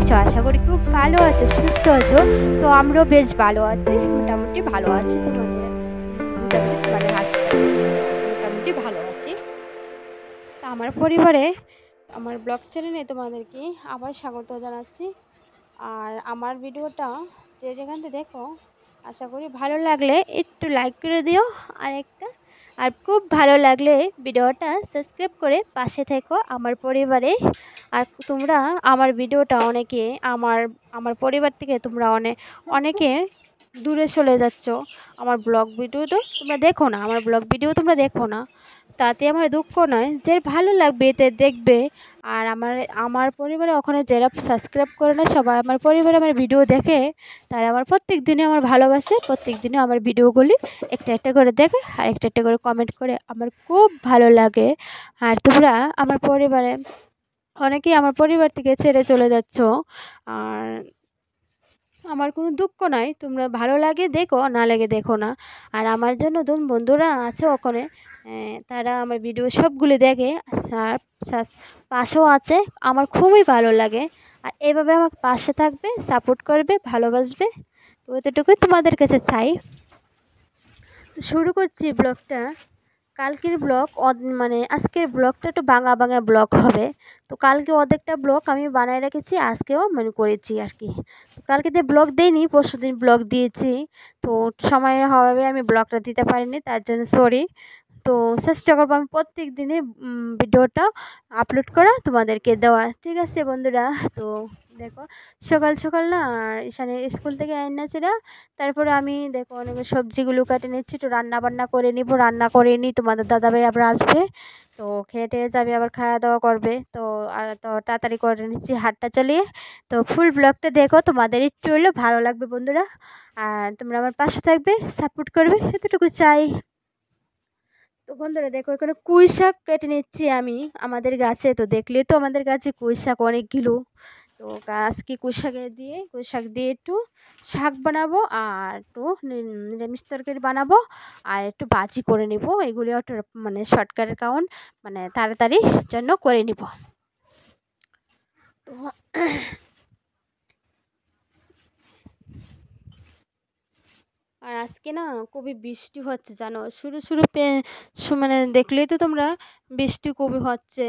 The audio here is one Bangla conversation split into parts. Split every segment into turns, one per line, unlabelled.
আছো? আশা করি খুব ভালো আছো, সুস্থ আছো। তো আমরাও বেশ ভালো আছি, মোটামুটি ভালো আছি। তোমাদের হাসপাতালে মোটামুটি ভালো আছি। তা আমার পরিবারে, আমার ব্লগ চ্যানেলে তোমাদেরকে আবার স্বাগত জানাচ্ছি। আর আমার ভিডিওটা যে যেখান থেকে দেখো, আশা করি ভালো লাগলে একটু লাইক করে দিও, আর খুব ভালো লাগলে ভিডিওটা সাবস্ক্রাইব করে পাশে থেকো আমার পরিবারে। আর তোমরা আমার ভিডিওটা আমার আমার পরিবার থেকে তোমরা অনেকে দূরে চলে যাচ্ছ। আমার ব্লগ ভিডিও তো তোমরা দেখো না, তোমরা দেখো না, তাতে আমার দুঃখ নয়। যে ভালো লাগবে এতে দেখবে। আর আমার আমার পরিবারে ওখানে যারা সাবস্ক্রাইব করে না, সবাই আমার পরিবারে আমার ভিডিও দেখে, তারা আমার প্রত্যেক দিনে আমার ভালোবাসে, প্রত্যেক দিনে আমার ভিডিওগুলি একটা একটা করে দেখে আর একটা একটা করে কমেন্ট করে। আমার খুব ভালো লাগে। আর তোমরা অনেকেই আমার পরিবার থেকে ছেড়ে চলে যাচ্ছ। আর আমার কোনো দুঃখ নাই, তোমরা ভালো লাগে দেখো, না লাগে দেখো না। আর আমার জন্য বন্ধুরা আছে ওখানে, তারা আমার ভিডিও সবগুলি দেখে। আর পাশেও আছে, আমার খুবই ভালো লাগে। আর এভাবে আমাকে পাশে থাকবে, সাপোর্ট করবে, ভালোবাসবে। তো এতটুকুই তোমাদের কাছে চাই। তো শুরু করছি ব্লগটা। কালকের ব্লগ মানে আজকের ব্লগটা একটু ভাঙা ভাঙা ব্লগ হবে। তো কালকে অর্ধেকটা ব্লগ আমি বানায় রেখেছি, আজকেও মানে করেছি আর কি। তো কালকেতে ব্লগ দিইনি, পরশুদিন ব্লগ দিয়েছি। তো সময়ের অভাবে আমি ব্লগটা দিতে পারিনি, তার জন্য সরি। তো চেষ্টা করবো আমি প্রত্যেক দিনে ভিডিওটা আপলোড করা, তোমাদেরকে দেওয়া। ঠিক আছে বন্ধুরা? তো দেখো, সকাল সকাল না ঈশানে স্কুল থেকে এনেছিল। তারপরে আমি দেখো অনেক সবজিগুলো কেটে নিচ্ছি, একটু রান্না বান্না করে নিব। রান্না করে নিই, তোমাদের দাদাভাই আবার আসবে। তো খেয়ে টেয়ে যাবে, আবার খাওয়া দাওয়া করবে। তো তাড়াতাড়ি করে নিচ্ছি হাতটা চালিয়ে। তো ফুল ব্লগটা দেখো, তোমাদের একটু হলেও ভালো লাগবে বন্ধুরা। আর তোমরা আমার পাশে থাকবে, সাপোর্ট করবে, এতটুকু চাই। তো বন্ধুরা দেখো, এখানে পুঁই শাক কেটে নিচ্ছি আমি আমাদের গাছে। তো দেখলে তো আমাদের গাছে পুঁই শাক অনেকগুলো। তো আজকে পুঁই শাক দিয়ে একটু শাক বানাবো, আর একটু নিরামিষ তরকারি বানাবো, আর একটু ভাজি করে নিব। এগুলি একটু মানে শর্টকাটের কারণ, মানে তাড়াতাড়ি জন্য করে নিব। তো আর আজকে না খুবই বৃষ্টি হচ্ছে জানো, শুরু শুরু মানে দেখলেই তো তোমরা, বৃষ্টি খুবই হচ্ছে।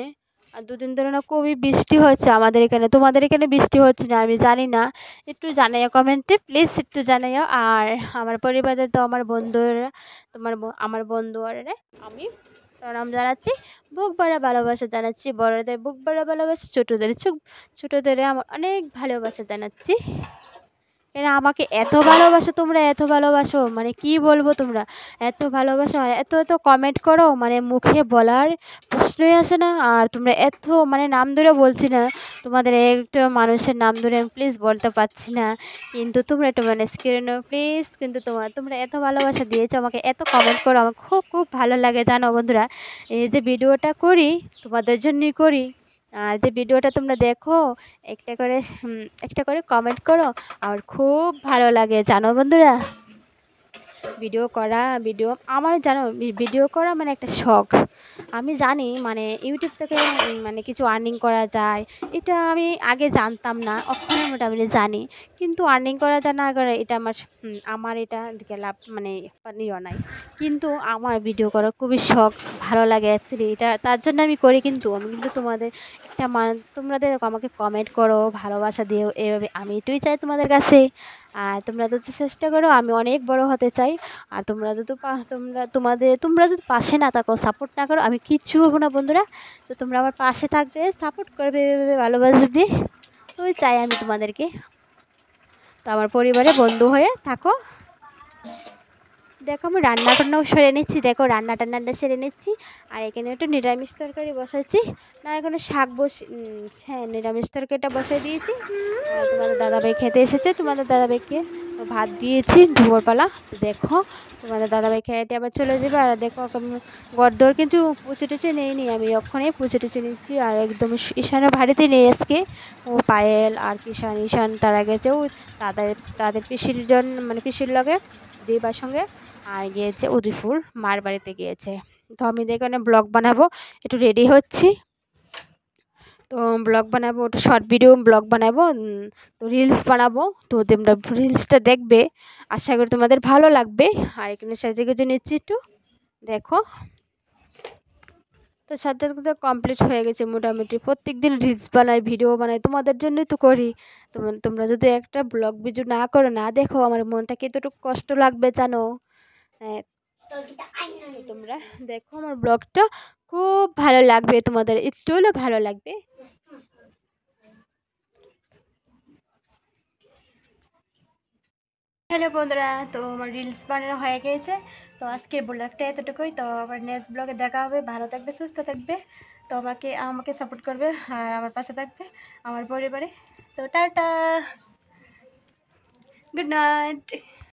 আর দুদিন ধরে না খুবই বৃষ্টি হচ্ছে আমাদের এখানে। তোমাদের এখানে বৃষ্টি হচ্ছে না আমি জানি না, একটু জানাইও কমেন্টে প্লিজ, একটু জানাইও। আর আমার পরিবারে তো আমার বন্ধুরা, আমার বন্ধুরা আমি প্রণাম জানাচ্ছি, বুক ভরা ভালোবাসা জানাচ্ছি। বড়দের বুক ভরা ভালোবাসা, ছোটোদের আমার অনেক ভালোবাসা জানাচ্ছি। এরা আমাকে এত ভালোবাসো, তোমরা এত ভালোবাসো, মানে কি বলবো, তোমরা এত ভালোবাসো আর এত এত কমেন্ট করো, মানে মুখে বলার প্রশ্নই আসে না। আর তোমরা এত মানে নাম ধরে বলছি না, তোমাদের একটা মানুষের নাম ধরে আমি প্লিজ বলতে পারছি না, কিন্তু তোমরা একটু ম্যানেজ করে নাও প্লিজ। কিন্তু তোমরা এত ভালোবাসা দিয়েছো আমাকে, এত কমেন্ট করো, আমার খুব খুব ভালো লাগে জানো বন্ধুরা। এই যে ভিডিওটা করি, তোমাদের জন্যই করি। আর যে ভিডিওটা তোমরা দেখো, একটা করে কমেন্ট করো, আমার খুব ভালো লাগে জানো বন্ধুরা। আমার জানো, ভিডিও করা মানে একটা শখ। আমি জানি মানে ইউটিউব থেকে মানে কিছু আর্নিং করা যায়, এটা আমি আগে জানতাম না, এখন মোটামুটি জানি। কিন্তু আর্নিং করা যায় না করে এটা আমার এটা দিকে লাভ মানে ইয়ে নাই। কিন্তু আমার ভিডিও করা খুবই শখ, ভালো লাগে অ্যাকচুয়ালি, এটা তার জন্য আমি করি। কিন্তু আমি কিন্তু তোমাদের আমাকে কমেন্ট করো, ভালোবাসা দিও, এভাবে আমি এটাই চাই তোমাদের কাছে। আর তোমরা যদি চেষ্টা করো, আমি অনেক বড় হতে চাই। আর তোমরা যদি পাশে না থাকো, সাপোর্ট না করো, আমি কিচ্ছু হবো না বন্ধুরা। তো তোমরা আমার পাশে থাকবে, সাপোর্ট করবে, এভাবে ভালোবাসবে, তো চাই আমি তোমাদেরকে। তো আমার পরিবারে বন্ধু হয়ে থাকো। দেখো আমি রান্না টান্নাও সেরে নিচ্ছি, দেখো রান্না টান্নাটা সেরে নিচ্ছি। আর এখানে একটু নিরামিষ তরকারি বসাচ্ছি, না এখানে হ্যাঁ নিরামিষ তরকারিটা বসাই দিয়েছি। আর তোমাদের দাদাভাই খেতে এসেছে, তোমাদের দাদাভাইকে তো ভাত দিয়েছি দুপুরবেলা। দেখো তোমাদের দাদাভাই খেয়ে আবার চলে যাবে। আর দেখো গরদর কিন্তু পুচে টুচে নেইনি, আমি ওখানেই পুচে টুচে নিচ্ছি। আর একদম ঈশানের বাড়িতে নেই আজকে, ও পায়েল আর ঈশান তারা গেছে ও তাদের পিসির লগে দিবার সঙ্গে, আর গিয়েছে উদয়পুর মার বাড়িতে গিয়েছে। তো আমি এখানে ব্লগ বানাবো, একটু রেডি হচ্ছি। তো ব্লগ বানাবো, ওটা শর্ট ভিডিও ব্লগ বানাবো, তো রিলস বানাবো। তো তোমরা রিলসটা দেখবে, আশা করি তোমাদের ভালো লাগবে। আর এখানে সাজিয়ে গুজে নিচ্ছি একটু, দেখো। তো সাজটা কমপ্লিট হয়ে গেছে মোটামুটি। প্রত্যেকদিন রিলস বানাই, ভিডিও বানাই, তোমাদের জন্যই তো করি। তোমরা যদি একটা ব্লগ ভিডিও না করো, না দেখো, আমার মনটা কতটুকু কষ্ট লাগবে জানো। হ্যাঁ, তোমরা দেখো আমার ব্লগটা, খুব ভালো লাগবে তোমাদের, একটু হলেও ভালো লাগবে। হ্যালো বন্ধুরা, তো আমার রিলস বানানো হয়ে গিয়েছে। তো আজকের ব্লগটা এতটুকুই। তো আবার নেক্সট ব্লগে দেখা হবে। ভালো থাকবে, সুস্থ থাকবে। তো আমাকে সাপোর্ট করবে আর আমার পাশে থাকবে, আমার পরিবারে। তো টাটা, গুড নাইট।